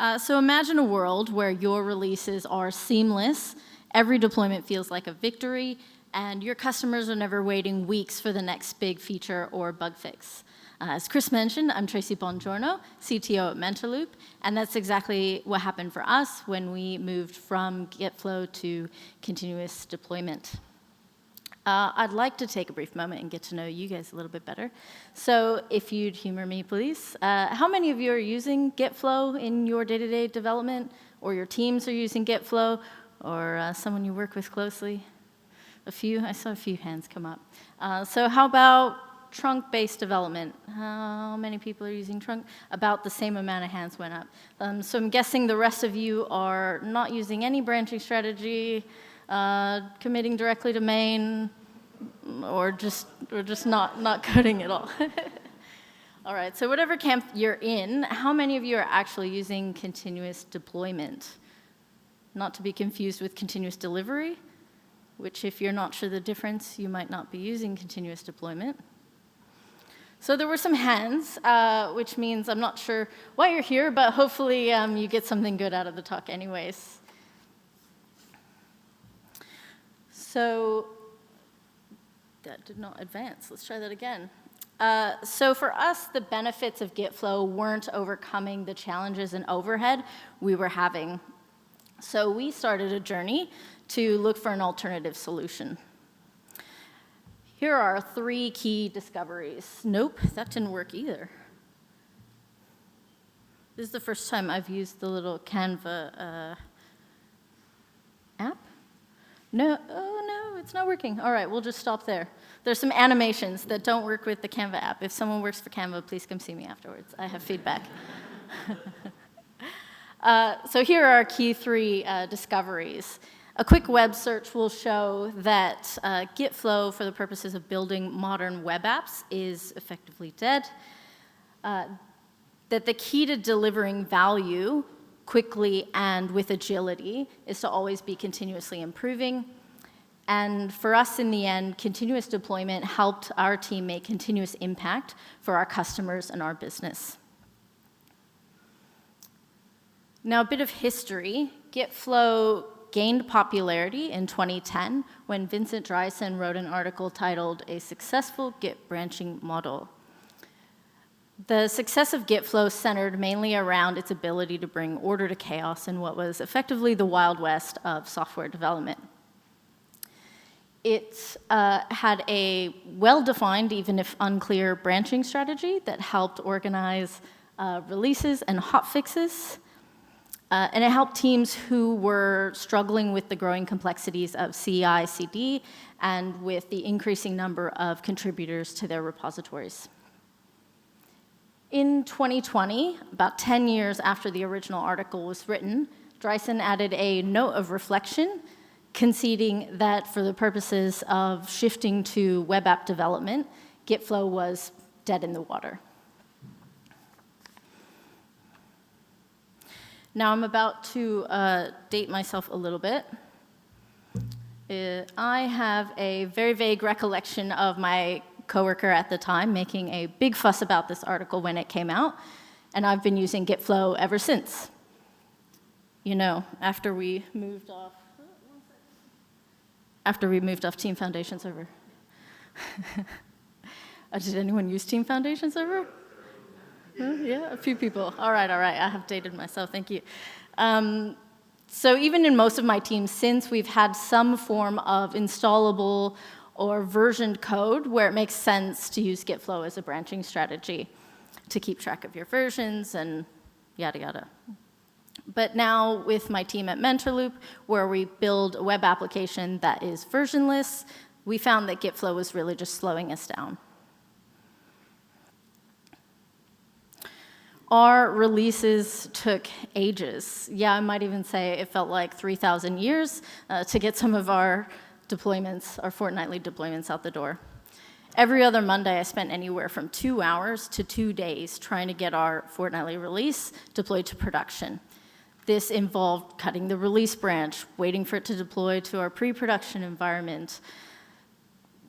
So imagine a world where your releases are seamless, every deployment feels like a victory, and your customers are never waiting weeks for the next big feature or bug fix. As Chris mentioned, I'm Tracy Bongiorno, CTO at Mentorloop, and that's exactly what happened for us when we moved from Gitflow to continuous deployment. I'd like to take a brief moment and get to know you guys a little bit better. So if you'd humor me, please. How many of you are using Gitflow in your day-to-day development, or your teams are using Gitflow, or someone you work with closely? A few? I saw a few hands come up. So how about trunk-based development? How many people are using trunk? About the same amount of hands went up. So I'm guessing the rest of you are not using any branching strategy, committing directly to main, or just not coding at all. All right, so whatever camp you're in, how many of you are actually using continuous deployment? Not to be confused with continuous delivery, which if you're not sure the difference, you might not be using continuous deployment. So there were some hands, which means I'm not sure why you're here, but hopefully you get something good out of the talk anyways. So that did not advance. Let's try that again. So for us, the benefits of Gitflow weren't overcoming the challenges and overhead we were having. So we started a journey to look for an alternative solution. Here are 3 key discoveries. Nope, that didn't work either. This is the first time I've used the little Canva app. No, oh no, it's not working. All right, we'll just stop there. There's some animations that don't work with the Canva app. If someone works for Canva, please come see me afterwards. I have feedback. So here are our key 3 discoveries. A quick web search will show that Gitflow, for the purposes of building modern web apps, is effectively dead. That the key to delivering value quickly and with agility is to always be continuously improving. And for us, in the end, continuous deployment helped our team make continuous impact for our customers and our business. Now, a bit of history. Gitflow gained popularity in 2010 when Vincent Dreisen wrote an article titled "A Successful Git Branching Model." The success of Gitflow centered mainly around its ability to bring order to chaos in what was effectively the Wild West of software development. It had a well-defined, even if unclear, branching strategy that helped organize releases and hotfixes. And it helped teams who were struggling with the growing complexities of CI/CD and with the increasing number of contributors to their repositories. In 2020, about 10 years after the original article was written, Dreisen added a note of reflection, conceding that for the purposes of shifting to web app development, Gitflow was dead in the water. Now I'm about to date myself a little bit. I have a very vague recollection of my coworker at the time making a big fuss about this article when it came out, and I've been using Gitflow ever since. You know, after we moved off Team Foundation Server. Did anyone use Team Foundation Server? Yeah, a few people. All right, I have dated myself, thank you. So even in most of my teams since, we've had some form of installable or versioned code where it makes sense to use Gitflow as a branching strategy to keep track of your versions and yada yada. But now with my team at Mentorloop, where we build a web application that is versionless, we found that Gitflow was really just slowing us down. Our releases took ages. Yeah, I might even say it felt like 3,000 years to get some of our deployments, our fortnightly deployments out the door. Every other Monday, I spent anywhere from 2 hours to 2 days trying to get our fortnightly release deployed to production. This involved cutting the release branch, waiting for it to deploy to our pre-production environment,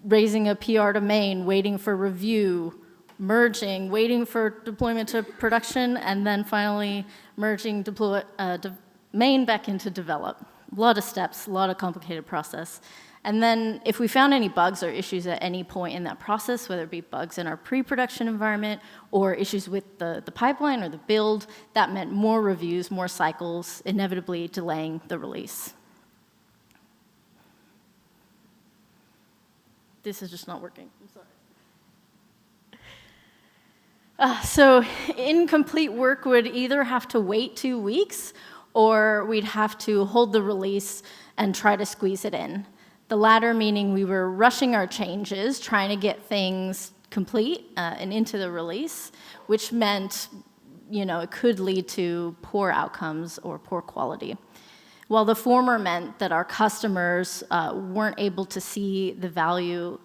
raising a PR to main, waiting for review, merging, waiting for deployment to production, and then finally merging main back into develop. A lot of steps, a lot of complicated process. And then if we found any bugs or issues at any point in that process, whether it be bugs in our pre-production environment or issues with the pipeline or the build, that meant more reviews, more cycles, inevitably delaying the release. This is just not working. I'm sorry. So incomplete work would either have to wait 2 weeks or we'd have to hold the release and try to squeeze it in. The latter meaning we were rushing our changes, trying to get things complete and into the release, which meant, it could lead to poor outcomes or poor quality. While the former meant that our customers weren't able to see the value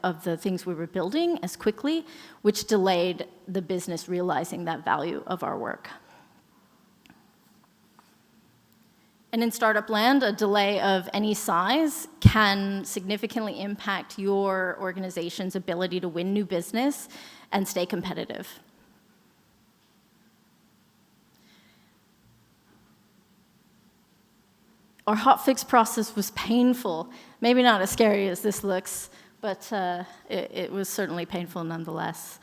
of the things we were building as quickly, which delayed the business realizing that value of our work. And in startup land, a delay of any size can significantly impact your organization's ability to win new business and stay competitive. Our hotfix process was painful. Maybe not as scary as this looks, but it was certainly painful nonetheless.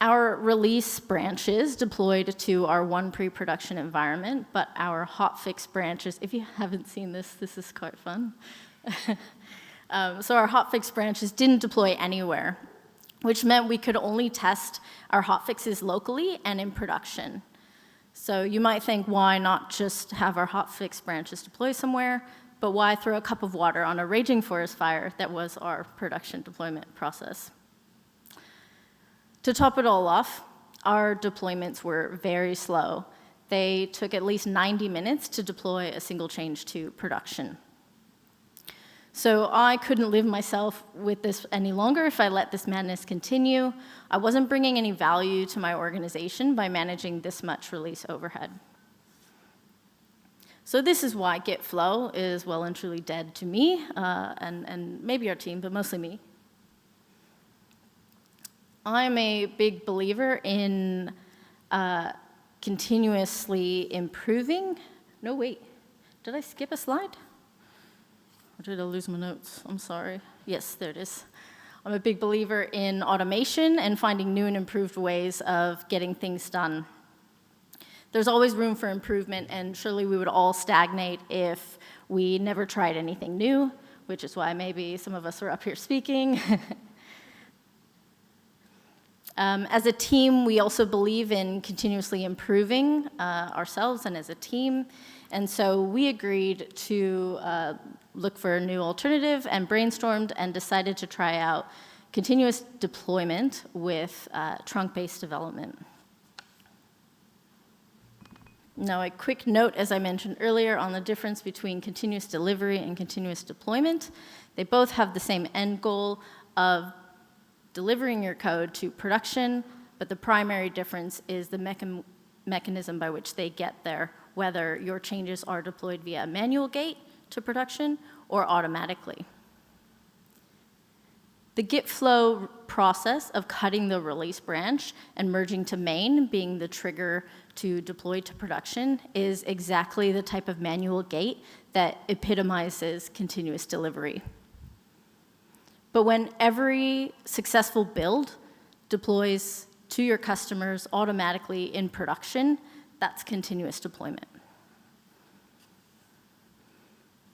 Our release branches deployed to our one pre-production environment, but our hotfix branches, if you haven't seen this is quite fun. So our hotfix branches didn't deploy anywhere, which meant we could only test our hotfixes locally and in production. So you might think, why not just have our hotfix branches deploy somewhere, but why throw a cup of water on a raging forest fire that was our production deployment process? To top it all off, our deployments were very slow. They took at least 90 minutes to deploy a single change to production. So I couldn't live myself with this any longer if I let this madness continue. I wasn't bringing any value to my organization by managing this much release overhead. So this is why Gitflow is well and truly dead to me, and maybe our team, but mostly me. I'm a big believer in continuously improving. No, wait, did I skip a slide? Or did I lose my notes? I'm sorry. Yes, there it is. I'm a big believer in automation and finding new and improved ways of getting things done. There's always room for improvement, and surely we would all stagnate if we never tried anything new, which is why maybe some of us are up here speaking. As a team, we also believe in continuously improving ourselves and as a team, and so we agreed to look for a new alternative and brainstormed and decided to try out continuous deployment with trunk-based development. Now, a quick note, as I mentioned earlier, on the difference between continuous delivery and continuous deployment. They both have the same end goal of delivering your code to production, but the primary difference is the mechanism by which they get there, whether your changes are deployed via a manual gate to production or automatically. The Gitflow process of cutting the release branch and merging to main being the trigger to deploy to production is exactly the type of manual gate that epitomizes continuous delivery. But when every successful build deploys to your customers automatically in production, that's continuous deployment.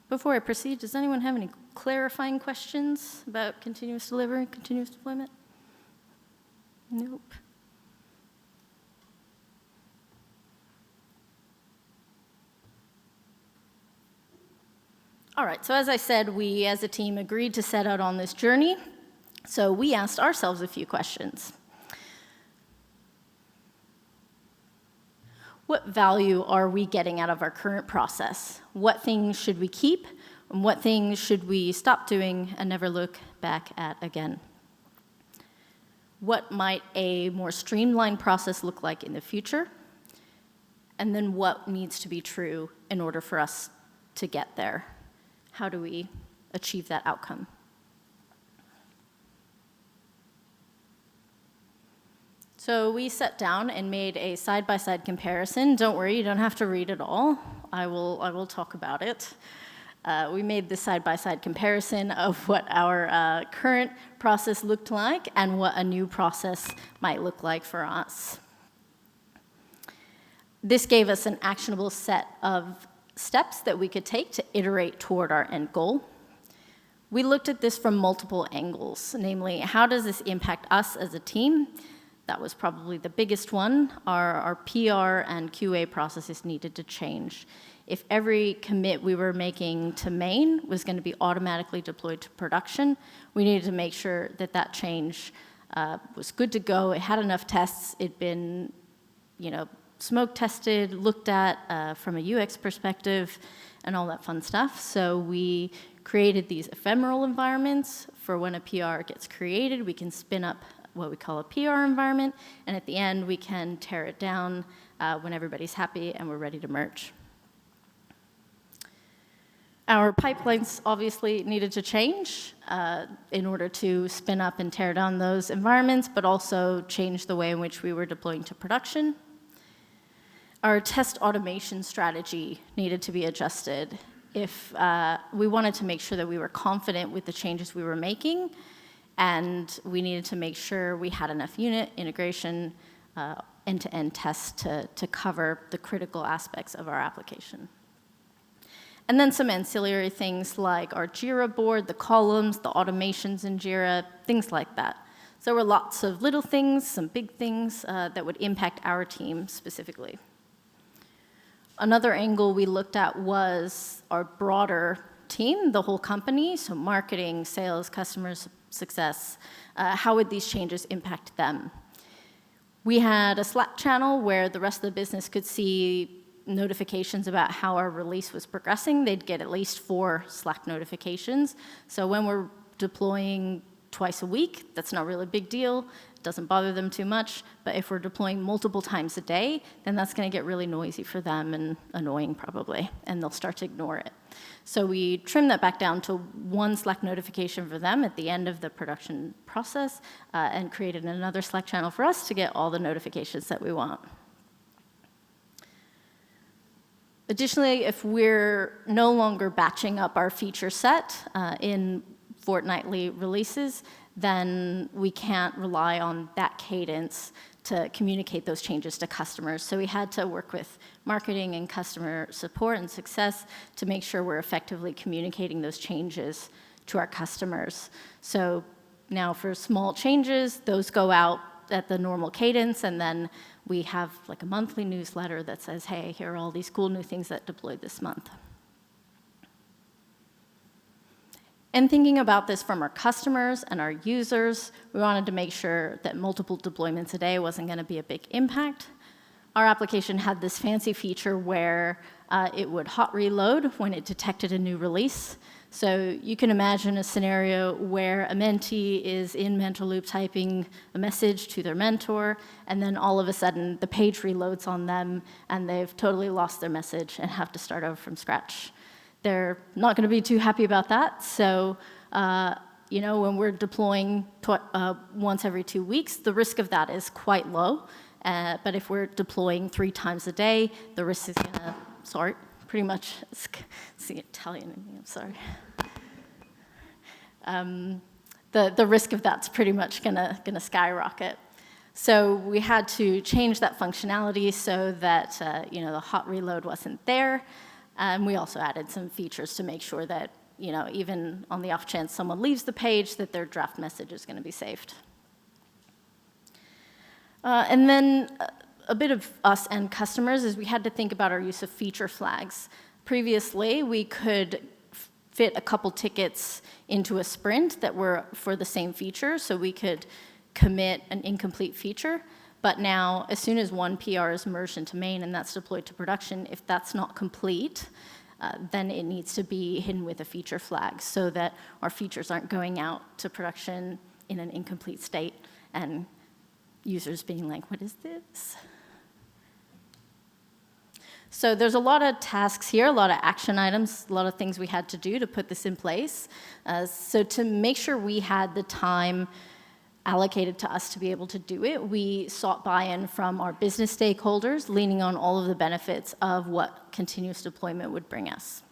Before I proceed, does anyone have any clarifying questions about continuous delivery, continuous deployment? Nope. All right, so as I said, we as a team agreed to set out on this journey, so we asked ourselves a few questions. What value are we getting out of our current process? What things should we keep, and what things should we stop doing and never look back at again? What might a more streamlined process look like in the future? And then what needs to be true in order for us to get there? How do we achieve that outcome? So we sat down and made a side-by-side comparison. Don't worry, you don't have to read it all. I will talk about it. We made this side-by-side comparison of what our current process looked like and what a new process might look like for us. This gave us an actionable set of steps that we could take to iterate toward our end goal. We looked at this from multiple angles, namely, how does this impact us as a team? That was probably the biggest one. Our PR and QA processes needed to change. If every commit we were making to main was going to be automatically deployed to production, we needed to make sure that that change was good to go. It had enough tests. It'd been, smoke tested, looked at from a UX perspective, and all that fun stuff. So we created these ephemeral environments for when a PR gets created. We can spin up what we call a PR environment, and at the end we can tear it down when everybody's happy and we're ready to merge. Our pipelines obviously needed to change in order to spin up and tear down those environments, but also change the way in which we were deploying to production. Our test automation strategy needed to be adjusted. If we wanted to make sure that we were confident with the changes we were making, and we needed to make sure we had enough unit integration, end-to-end tests to cover the critical aspects of our application. And then some ancillary things like our Jira board, the columns, the automations in Jira, things like that. So there were lots of little things, some big things that would impact our team specifically. Another angle we looked at was our broader team, the whole company, so marketing, sales, customer success. How would these changes impact them? We had a Slack channel where the rest of the business could see notifications about how our release was progressing. They'd get at least 4 Slack notifications. So when we're deploying twice a week, that's not really a big deal. It doesn't bother them too much. But if we're deploying multiple times a day, then that's going to get really noisy for them and annoying probably, and they'll start to ignore it. So we trimmed that back down to 1 Slack notification for them at the end of the production process and created another Slack channel for us to get all the notifications that we want. Additionally, if we're no longer batching up our feature set in fortnightly releases, then we can't rely on that cadence to communicate those changes to customers. So we had to work with marketing and customer support and success to make sure we're effectively communicating those changes to our customers. So now for small changes, those go out at the normal cadence, and then we have like a monthly newsletter that says, hey, here are all these cool new things that deployed this month. And thinking about this from our customers and our users, we wanted to make sure that multiple deployments a day wasn't going to be a big impact. Our application had this fancy feature where it would hot reload when it detected a new release. So you can imagine a scenario where a mentee is in mentor loop typing a message to their mentor, and then all of a sudden the page reloads on them, and they've totally lost their message and have to start over from scratch. They're not going to be too happy about that. So, when we're deploying once every 2 weeks, the risk of that is quite low. But if we're deploying 3 times a day, the risk is going to, pretty much, see Italian in me, I'm sorry. The risk of that's pretty much gonna skyrocket. So we had to change that functionality so that the hot reload wasn't there. And we also added some features to make sure that, even on the off chance someone leaves the page, that their draft message is going to be saved. And then a bit of us and customers is we had to think about our use of feature flags. Previously, we could fit a couple tickets into a sprint that were for the same feature, so we could commit an incomplete feature. But now, as soon as one PR is merged into main and that's deployed to production, if that's not complete, then it needs to be hidden with a feature flag so that our features aren't going out to production in an incomplete state and users being like, what is this? So there's a lot of tasks here, a lot of action items, a lot of things we had to do to put this in place. So to make sure we had the time allocated to us to be able to do it, we sought buy-in from our business stakeholders, leaning on all of the benefits of what continuous deployment would bring us.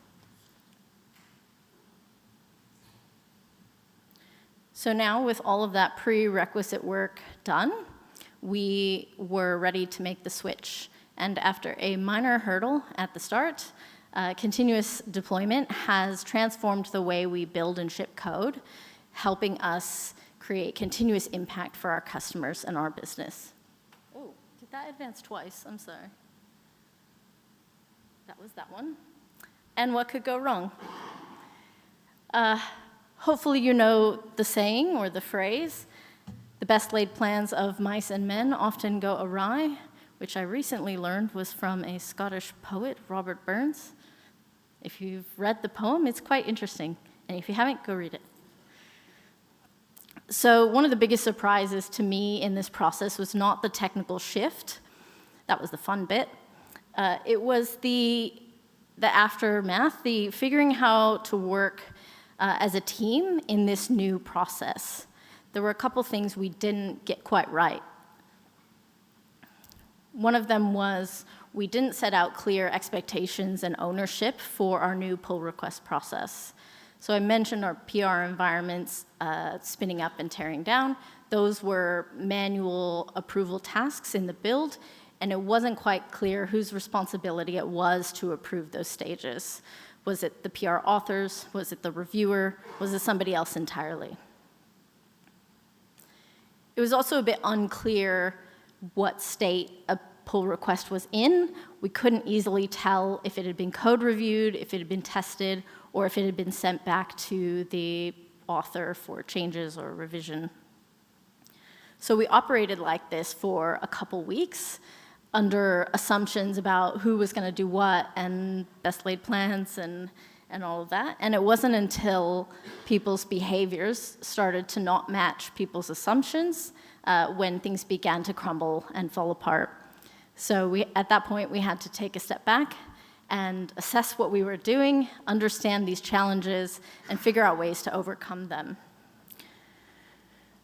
So now, with all of that prerequisite work done, we were ready to make the switch. And after a minor hurdle at the start, continuous deployment has transformed the way we build and ship code, helping us create continuous impact for our customers and our business. Oh, did that advance twice? I'm sorry. That was that one. And what could go wrong? Hopefully you know the saying or the phrase, the best laid plans of mice and men often go awry, which I recently learned was from a Scottish poet, Robert Burns. If you've read the poem, it's quite interesting. And if you haven't, go read it. So one of the biggest surprises to me in this process was not the technical shift. That was the fun bit. It was the aftermath, the figuring how to work as a team in this new process. There were a couple things we didn't get quite right. One of them was we didn't set out clear expectations and ownership for our new pull request process. So I mentioned our PR environments spinning up and tearing down. Those were manual approval tasks in the build, and it wasn't quite clear whose responsibility it was to approve those stages. Was it the PR authors? Was it the reviewer? Was it somebody else entirely? It was also a bit unclear what state a pull request was in. We couldn't easily tell if it had been code reviewed, if it had been tested, or if it had been sent back to the author for changes or revision. So we operated like this for a couple weeks under assumptions about who was going to do what and best laid plans and all of that. And it wasn't until people's behaviors started to not match people's assumptions when things began to crumble and fall apart. So at that point, we had to take a step back and assess what we were doing, understand these challenges, and figure out ways to overcome them.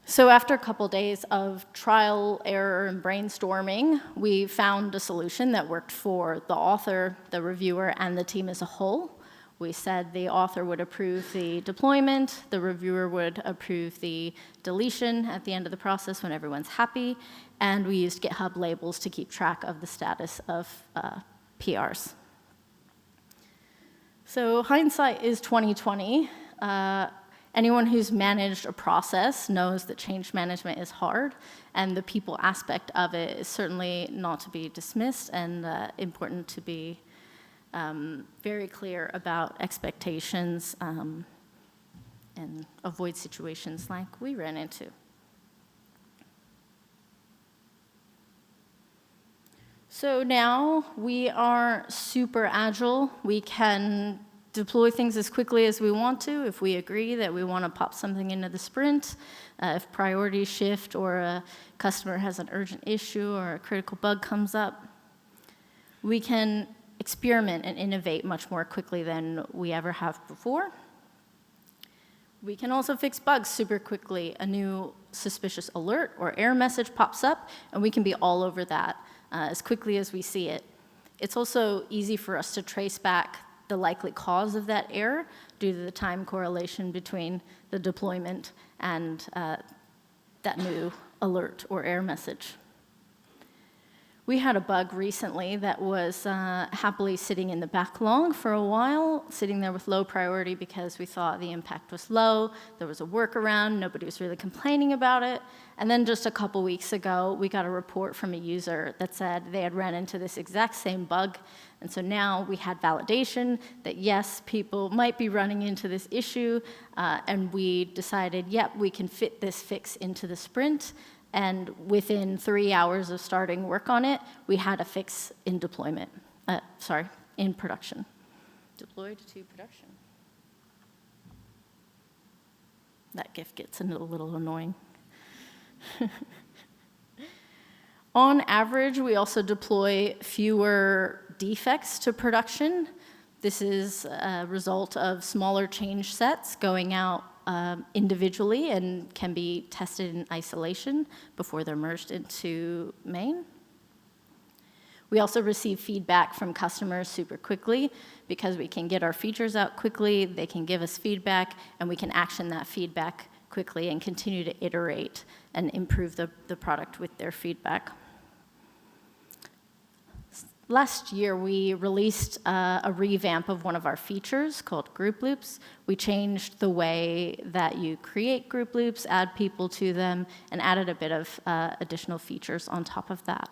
So after a couple days of trial, error, and brainstorming, we found a solution that worked for the author, the reviewer, and the team as a whole. We said the author would approve the deployment, the reviewer would approve the deletion at the end of the process when everyone's happy, and we used GitHub labels to keep track of the status of PRs. So hindsight is 20/20. Anyone who's managed a process knows that change management is hard, and the people aspect of it is certainly not to be dismissed, and important to be very clear about expectations and avoid situations like we ran into. So now we are super agile. We can deploy things as quickly as we want to if we agree that we want to pop something into the sprint, if priorities shift or a customer has an urgent issue or a critical bug comes up. We can experiment and innovate much more quickly than we ever have before. We can also fix bugs super quickly. A new suspicious alert or error message pops up, and we can be all over that as quickly as we see it. It's also easy for us to trace back the likely cause of that error due to the time correlation between the deployment and that new alert or error message. We had a bug recently that was happily sitting in the backlog for a while, sitting there with low priority because we thought the impact was low, there was a workaround, nobody was really complaining about it. And then just a couple weeks ago, we got a report from a user that said they had ran into this exact same bug. And so now we had validation that yes, people might be running into this issue, and we decided, yep, we can fit this fix into the sprint. And within 3 hours of starting work on it, we had a fix in deployment. In production. Deployed to production. That GIF gets a little annoying. On average, we also deploy fewer defects to production. This is a result of smaller change sets going out individually and can be tested in isolation before they're merged into main. We also receive feedback from customers super quickly because we can get our features out quickly, they can give us feedback, and we can action that feedback quickly and continue to iterate and improve the product with their feedback. Last year, we released a revamp of one of our features called group loops. We changed the way that you create group loops, add people to them, and added a bit of additional features on top of that.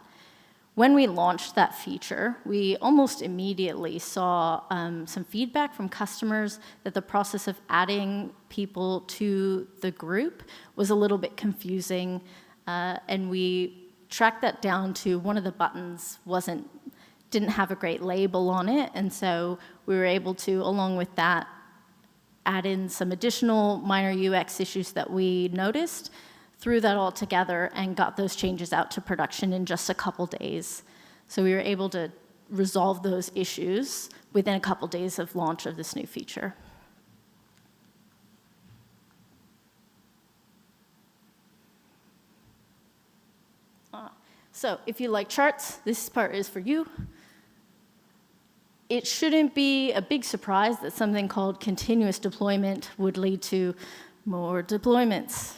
When we launched that feature, we almost immediately saw some feedback from customers that the process of adding people to the group was a little bit confusing, and we tracked that down to one of the buttons didn't have a great label on it, and so we were able to, along with that, add in some additional minor UX issues that we noticed, threw that all together, and got those changes out to production in just a couple days. So we were able to resolve those issues within a couple days of launch of this new feature. So if you like charts, this part is for you. It shouldn't be a big surprise that something called continuous deployment would lead to more deployments.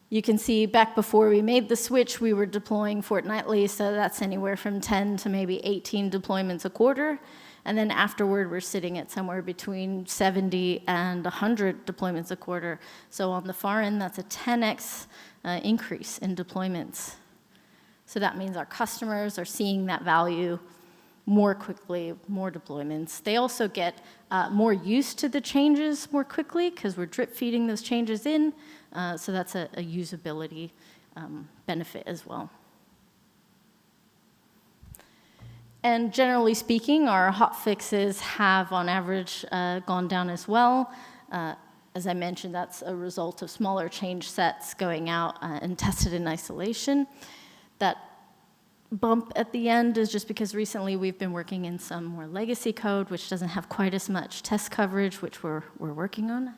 You can see back before we made the switch, we were deploying fortnightly, so that's anywhere from 10 to maybe 18 deployments a quarter. And then afterward, we're sitting at somewhere between 70 and 100 deployments a quarter. So on the far end, that's a 10x increase in deployments. So that means our customers are seeing that value more quickly, more deployments. They also get more used to the changes more quickly because we're drip feeding those changes in. So that's a usability benefit as well. And generally speaking, our hot fixes have, on average, gone down as well. As I mentioned, that's a result of smaller change sets going out and tested in isolation. That bump at the end is just because recently we've been working in some more legacy code, which doesn't have quite as much test coverage, which we're working on.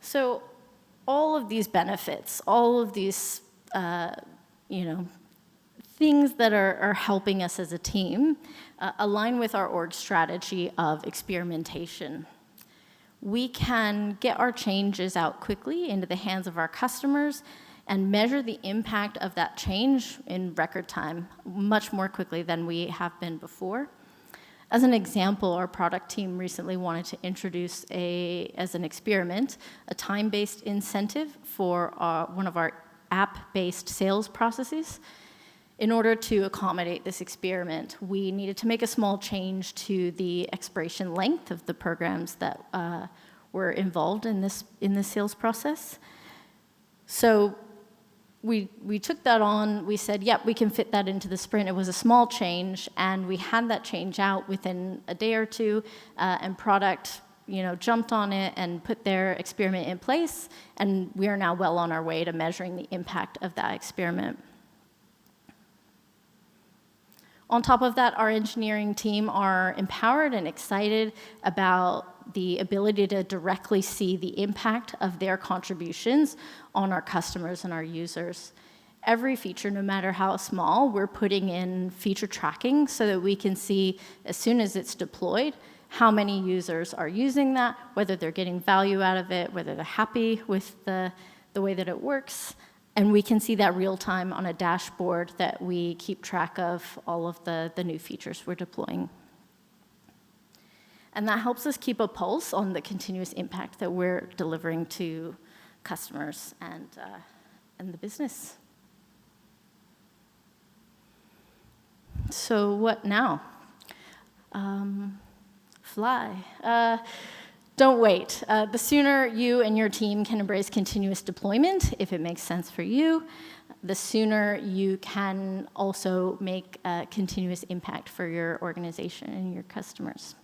So all of these benefits, all of these things that are helping us as a team align with our org strategy of experimentation. We can get our changes out quickly into the hands of our customers and measure the impact of that change in record time, much more quickly than we have been before. As an example, our product team recently wanted to introduce, as an experiment, a time-based incentive for one of our app-based sales processes. In order to accommodate this experiment, we needed to make a small change to the expiration length of the programs that were involved in this sales process. So we took that on, we said, yep, we can fit that into the sprint. It was a small change, and we had that change out within a day or two, and product jumped on it and put their experiment in place, and we are now well on our way to measuring the impact of that experiment. On top of that, our engineering team are empowered and excited about the ability to directly see the impact of their contributions on our customers and our users. Every feature, no matter how small, we're putting in feature tracking so that we can see, as soon as it's deployed, how many users are using that, whether they're getting value out of it, whether they're happy with the way that it works. And we can see that real time on a dashboard that we keep track of all of the new features we're deploying. And that helps us keep a pulse on the continuous impact that we're delivering to customers and the business. So what now? Fly. Don't wait. The sooner you and your team can embrace continuous deployment, if it makes sense for you, the sooner you can also make a continuous impact for your organization and your customers.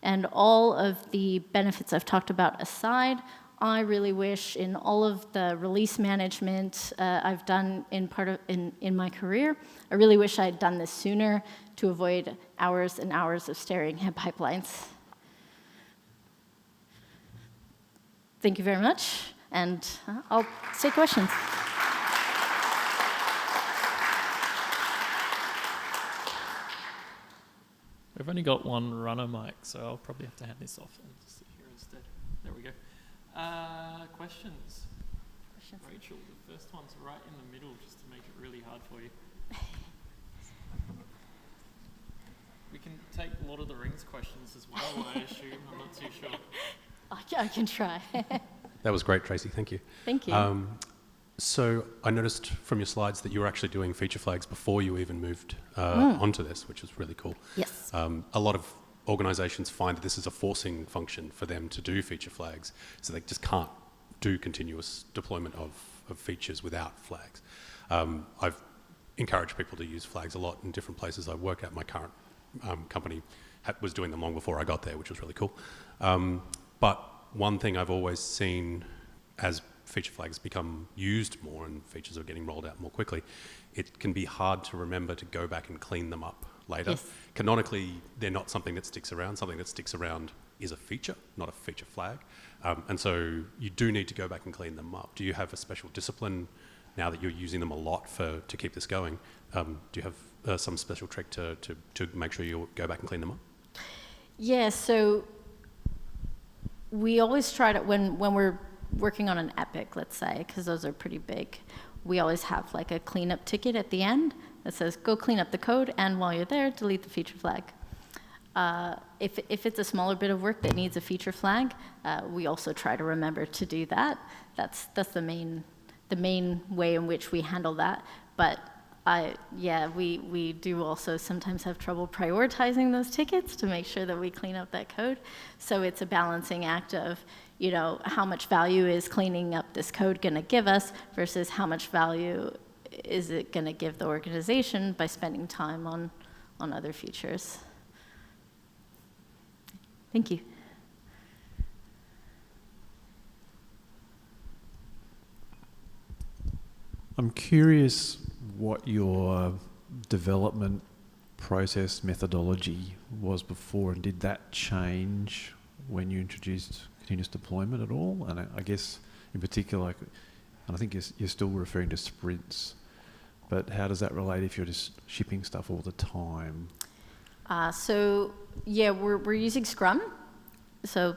And all of the benefits I've talked about aside, I really wish in all of the release management I've done in my career, I really wish I'd done this sooner to avoid hours and hours of staring at pipelines. Thank you very much, and I'll take questions. We've only got one runner mic, so I'll probably have to hand this off and just sit here instead. There we go. Questions? Rachel, the first one's right in the middle, just to make it really hard for you. We can take Lord of the Rings questions as well, I assume. I'm not too sure. I can try. That was great, Tracy. Thank you. Thank you. So I noticed from your slides that you were actually doing feature flags before you even moved onto this, which is really cool. Yes. A lot of organizations find that this is a forcing function for them to do feature flags, so they just can't do continuous deployment of features without flags. I've encouraged people to use flags a lot in different places I work at. My current company was doing them long before I got there, which was really cool. But one thing I've always seen as feature flags become used more and features are getting rolled out more quickly, it can be hard to remember to go back and clean them up later. Yes. Canonically, they're not something that sticks around. Something that sticks around is a feature, not a feature flag. And so you do need to go back and clean them up. Do you have a special discipline now that you're using them a lot to keep this going? Do you have some special trick to make sure you go back and clean them up? Yeah, so we always try to, when we're working on an epic, let's say, because those are pretty big, we always have like a cleanup ticket at the end that says, go clean up the code, and while you're there, delete the feature flag. If it's a smaller bit of work that needs a feature flag, we also try to remember to do that. That's the main way in which we handle that. But we do also sometimes have trouble prioritizing those tickets to make sure that we clean up that code. So it's a balancing act of, how much value is cleaning up this code going to give us versus how much value is it going to give the organization by spending time on other features. Thank you. I'm curious what your development process methodology was before, and did that change when you introduced continuous deployment at all? And I guess in particular, and I think you're still referring to sprints, but how does that relate if you're just shipping stuff all the time? We're using Scrum. So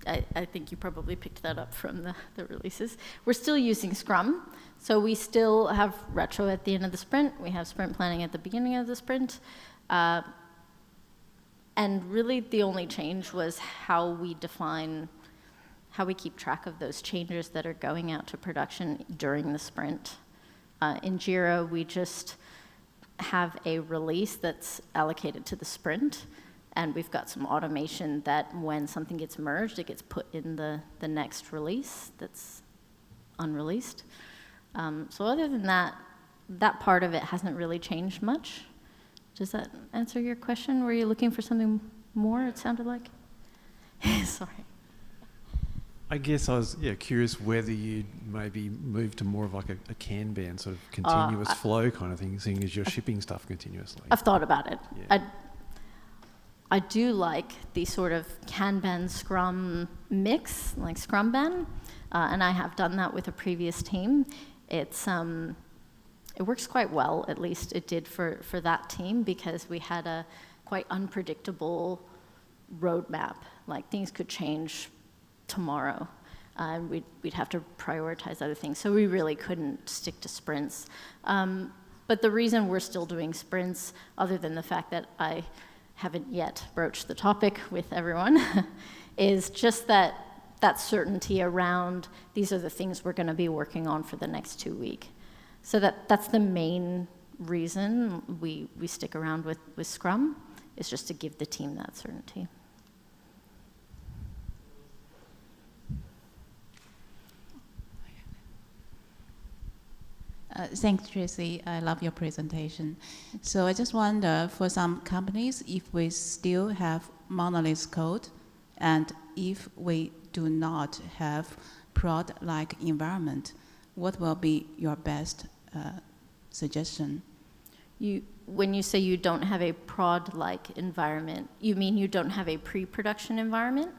I think you probably picked that up from the releases. We're still using Scrum. So we still have retro at the end of the sprint. We have sprint planning at the beginning of the sprint. And really the only change was how we keep track of those changes that are going out to production during the sprint. In Jira, we just have a release that's allocated to the sprint, and we've got some automation that when something gets merged, it gets put in the next release that's unreleased. So other than that part of it hasn't really changed much. Does that answer your question? Were you looking for something more, it sounded like? Sorry. I guess I was curious whether you'd maybe move to more of like a Kanban sort of continuous flow kind of thing, seeing as you're shipping stuff continuously. I've thought about it. Yeah. I do like the sort of Kanban Scrum mix, like Scrumban, and I have done that with a previous team. It works quite well, at least it did for that team, because we had a quite unpredictable roadmap. Like things could change tomorrow, and we'd have to prioritize other things. So we really couldn't stick to sprints. But the reason we're still doing sprints, other than the fact that I haven't yet broached the topic with everyone, is just that certainty around these are the things we're going to be working on for the next 2 weeks. So that's the main reason we stick around with Scrum, is just to give the team that certainty. Thanks, Tracy. I love your presentation. So I just wonder, for some companies, if we still have monolith code, and if we do not have prod-like environment, what will be your best suggestion? When you say you don't have a prod-like environment, you mean you don't have a pre-production environment?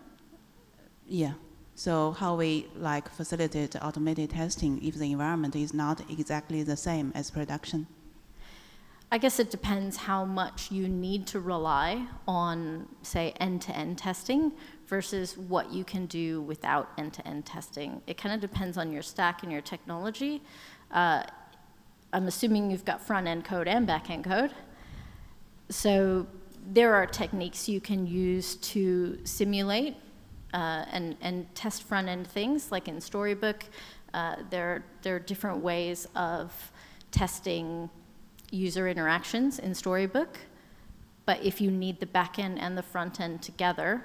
Yeah. So how we facilitate automated testing if the environment is not exactly the same as production? I guess it depends how much you need to rely on, say, end-to-end testing versus what you can do without end-to-end testing. It kind of depends on your stack and your technology. I'm assuming you've got front-end code and back-end code. So there are techniques you can use to simulate and test front-end things, like in Storybook. There are different ways of testing user interactions in Storybook. But if you need the back-end and the front-end together,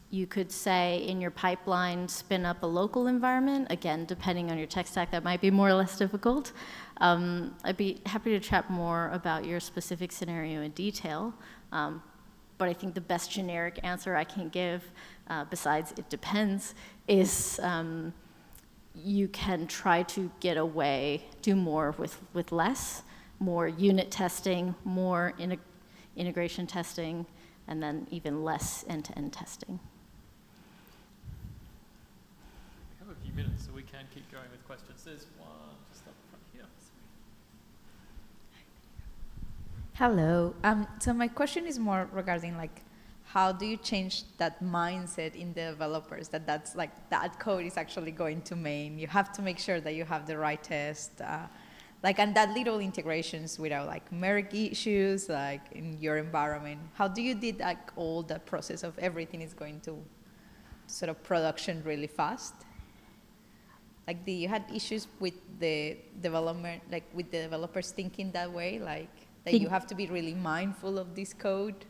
you could say in your pipeline, spin up a local environment. Again, depending on your tech stack, that might be more or less difficult. I'd be happy to chat more about your specific scenario in detail. But I think the best generic answer I can give, besides it depends, is you can try to get away, do more with less, more unit testing, more integration testing, and then even less end-to-end testing. We have a few minutes, so we can keep going with questions. There's one just up front here. Hello. So my question is more regarding how do you change that mindset in the developers that's that code is actually going to main? You have to make sure that you have the right test, and that little integrations without merge issues in your environment. How do you did all the process of everything is going to sort of production really fast? Do you had issues with the development, with the developers thinking that way, that you have to be really mindful of this code?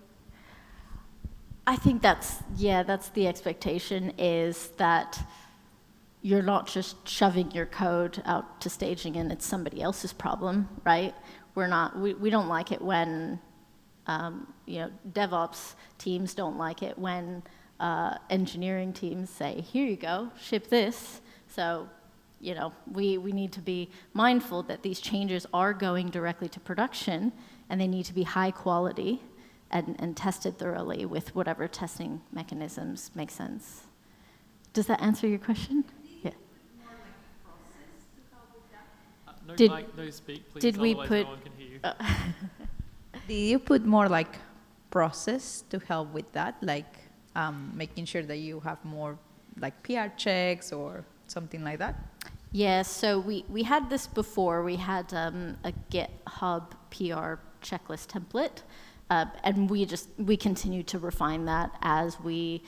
I think that's the expectation, is that you're not just shoving your code out to staging and it's somebody else's problem, right? We don't like it when, DevOps teams don't like it when engineering teams say, here you go, ship this. So, we need to be mindful that these changes are going directly to production and they need to be high quality and tested thoroughly with whatever testing mechanisms make sense. Does that answer your question? Yeah. No speak, please. Did we Otherwise put? No one can hear you. Do you put more process to help with that, making sure that you have more PR checks or something like that? Yeah, so we had this before. We had a GitHub PR checklist template, and we continue to refine that as we're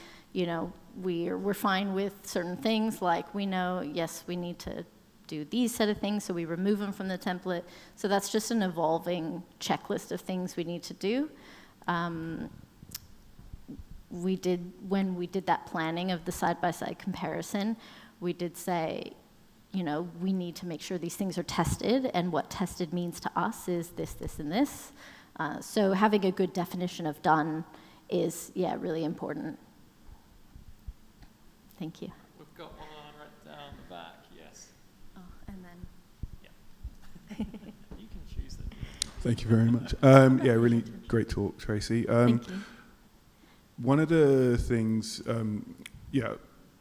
fine with certain things, we know, yes, we need to do these set of things, so we remove them from the template. So that's just an evolving checklist of things we need to do. When we did that planning of the side-by-side comparison, we did say, we need to make sure these things are tested, and what tested means to us is this, this, and this. So having a good definition of done is, really important. Thank you. We've got one right down the back, yes. Oh, and then. Yeah. You can choose it. Thank you very much. Really great talk, Tracy. Thank you. One of the things,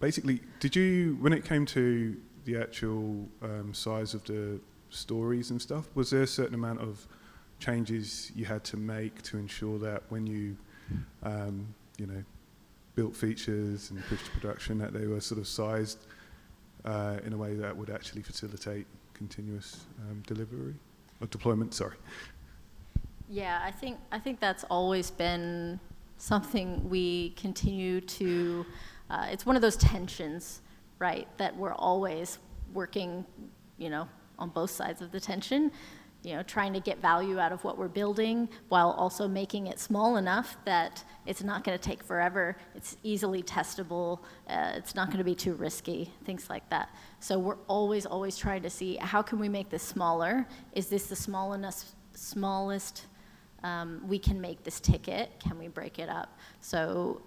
basically, did you, when it came to the actual size of the stories and stuff, was there a certain amount of changes you had to make to ensure that when you, built features and pushed to production, that they were sort of sized in a way that would actually facilitate continuous delivery or deployment? Sorry. Yeah, I think that's always been something we continue to. It's one of those tensions, right? That we're always working, on both sides of the tension. Trying to get value out of what we're building while also making it small enough that it's not going to take forever. It's easily testable. It's not going to be too risky, things like that. So we're always trying to see, how can we make this smaller? Is this the smallest we can make this ticket? Can we break it up? So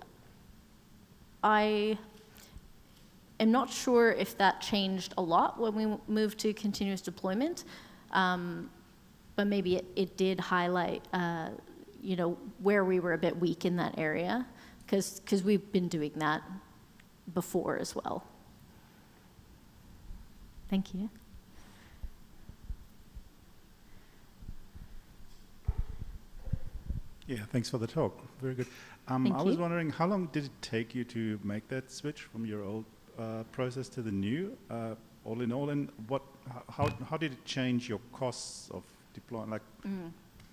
am not sure if that changed a lot when we moved to continuous deployment, but maybe it did highlight, where we were a bit weak in that area, because we've been doing that before as well. Thank you. Yeah, thanks for the talk. Very good. Thank I was you. wondering, how long did it take you to make that switch from your old process to the new? All in all, and how did it change your costs of deploying? Like,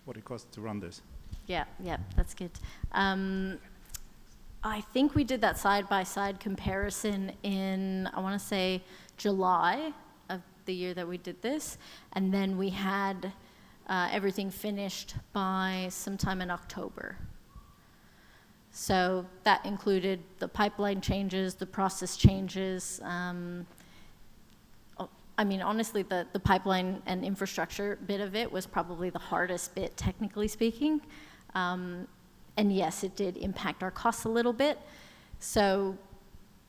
what it costs to run this? Yeah, that's good. I think we did that side-by-side comparison in, I want to say, July of the year that we did this, and then we had everything finished by sometime in October. So that included the pipeline changes, the process changes. Honestly, the pipeline and infrastructure bit of it was probably the hardest bit, technically speaking. And yes, it did impact our costs a little bit. So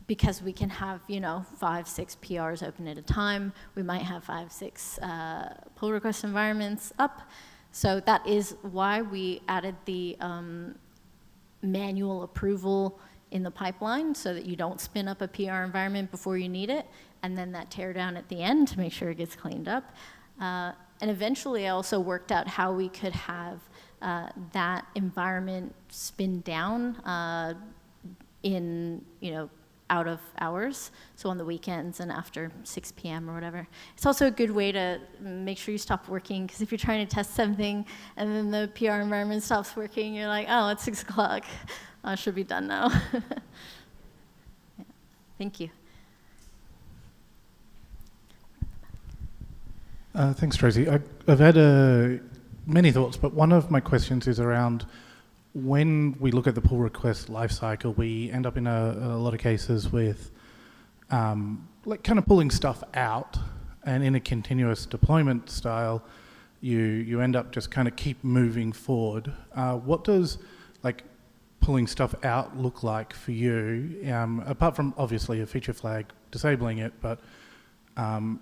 because we can have, 5-6 PRs open at a time, we might have 5-6 pull request environments up. So that is why we added the manual approval in the pipeline, so that you don't spin up a PR environment before you need it, and then that tear down at the end to make sure it gets cleaned up. And eventually I also worked out how we could have that environment spin down in, out of hours, so on the weekends and after 6 p.m. or whatever. It's also a good way to make sure you stop working, because if you're trying to test something and then the PR environment stops working, you're like, oh, it's 6 o'clock. I should be done now. Yeah. Thank you. Thanks, Tracy. I've had many thoughts, but one of my questions is around when we look at the pull request lifecycle, we end up in a lot of cases with like kind of pulling stuff out, and in a continuous deployment style, you end up just kind of keep moving forward. What does like pulling stuff out look like for you, apart from obviously a feature flag disabling it, but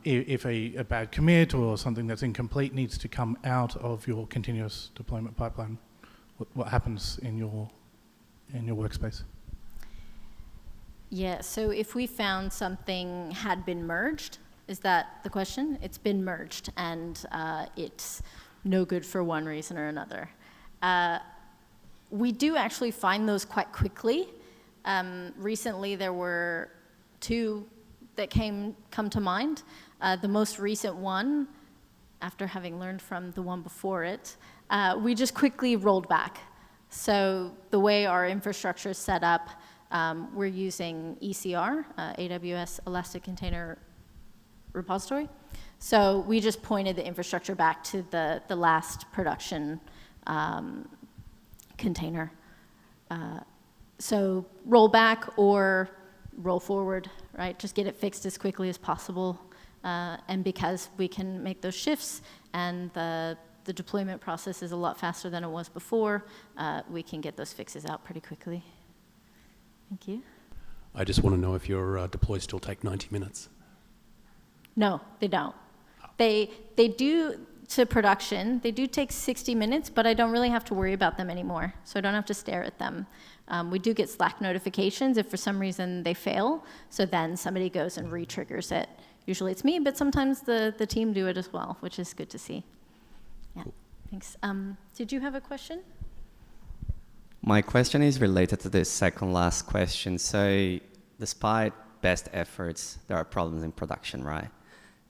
if a bad commit or something that's incomplete needs to come out of your continuous deployment pipeline, what happens in your workspace? Yeah, so if we found something had been merged, is that the question? It's been merged, and it's no good for one reason or another. We do actually find those quite quickly. Recently, there were 2 that come to mind. The most recent one, after having learned from the one before it, we just quickly rolled back. So the way our infrastructure is set up, we're using ECR, AWS Elastic Container Repository. So we just pointed the infrastructure back to the last production container. So roll back or roll forward, right? Just get it fixed as quickly as possible. And because we can make those shifts and the deployment process is a lot faster than it was before, we can get those fixes out pretty quickly. Thank you. I just want to know if your deploys still take 90 minutes. No, they don't. They do to production. They do take 60 minutes, but I don't really have to worry about them anymore, so I don't have to stare at them. We do get Slack notifications if for some reason they fail, so then somebody goes and re-triggers it. Usually it's me, but sometimes the team do it as well, which is good to see. Yeah, cool. Thanks. Did you have a question? My question is related to the second last question. So despite best efforts, there are problems in production, right?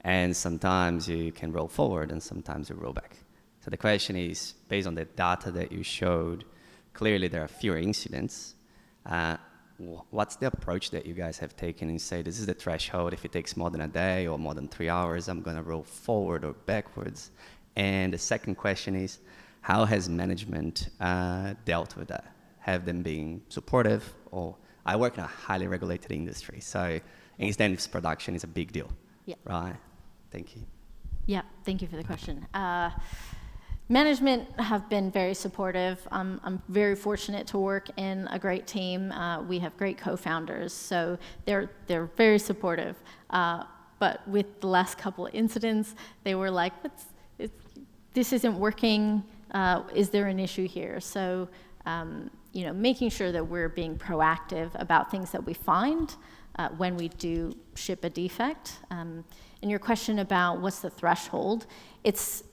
And sometimes you can roll forward and sometimes you roll back. So the question is, based on the data that you showed, clearly there are fewer incidents. What's the approach that you guys have taken and say, this is the threshold, if it takes more than a day or more than 3 hours, I'm gonna roll forward or backwards? And the second question is, how has management dealt with that? Have them been supportive? Or I work in a highly regulated industry, so incidents production is a big deal, yeah. Right? Thank you. Yeah, thank you for the question. Management have been very supportive. I'm very fortunate to work in a great team. We have great co-founders, so they're very supportive. But with the last couple of incidents, they were like, this isn't working. Is there an issue here? So, making sure that we're being proactive about things that we find when we do ship a defect. And your question about what's the threshold, it's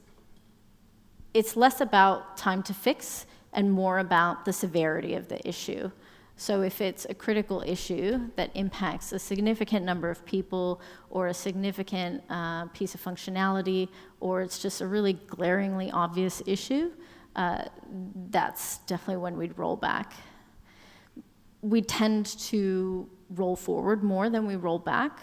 less about time to fix and more about the severity of the issue. So if it's a critical issue that impacts a significant number of people or a significant piece of functionality, or it's just a really glaringly obvious issue, that's definitely when we'd roll back. We tend to roll forward more than we roll back.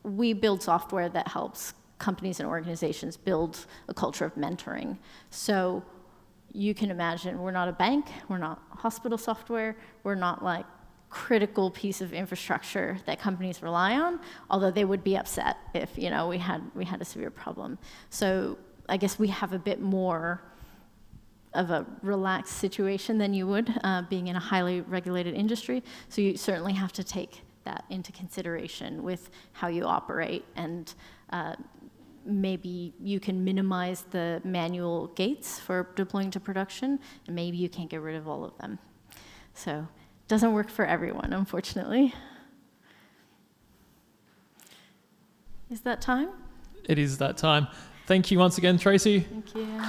We build software that helps companies and organizations build a culture of mentoring. So you can imagine we're not a bank, we're not hospital software, we're not like critical piece of infrastructure that companies rely on, although they would be upset if we had a severe problem. So I guess we have a bit more of a relaxed situation than you would being in a highly regulated industry. So you certainly have to take that into consideration with how you operate, and maybe you can minimize the manual gates for deploying to production, and maybe you can't get rid of all of them. So it doesn't work for everyone, unfortunately. Is that time? It is that time. Thank you once again, Tracy. Thank you.